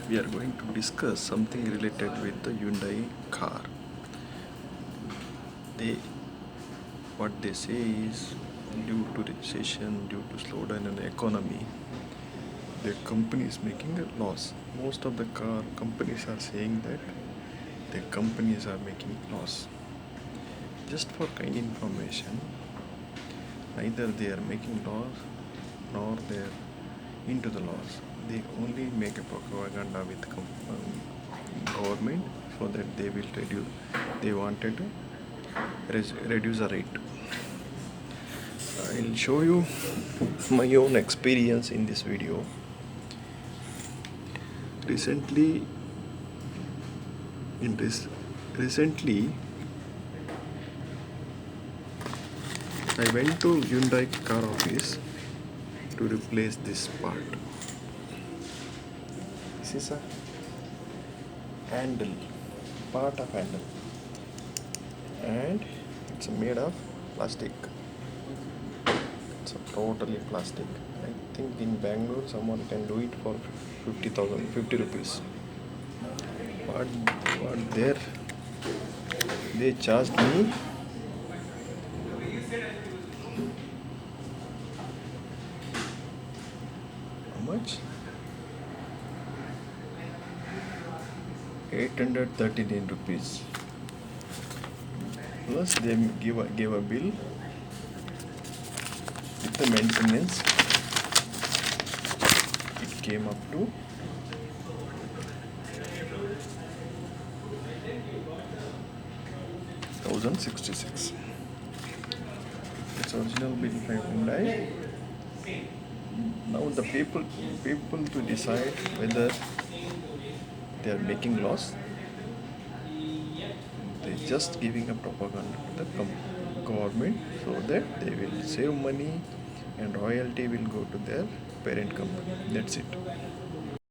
We are going to discuss something related with the Hyundai car. They what they say is due to recession, due to slowdown in the economy, the company is making a loss. Most of the car companies are saying that the companies are making loss. Just for kind information, neither they are making loss nor they are into the loss. They only make a propaganda with government so that they will reduce. They wanted to reduce the rate. I'll show you my own experience in this video. Recently, in this recently, I went to Hyundai car office to replace this part. This is a handle, part of handle, and it's made of plastic. It's a totally plastic. I think in Bangalore someone can do it for 50 rupees. What there they charged me how much? 839 rupees. Plus they gave a bill with the maintenance. It came up to 1066. It's original bill from Hyundai. Now the people to decide whether they are making loss. They're just giving a propaganda to the government so that they will save money and royalty will go to their parent company. That's it.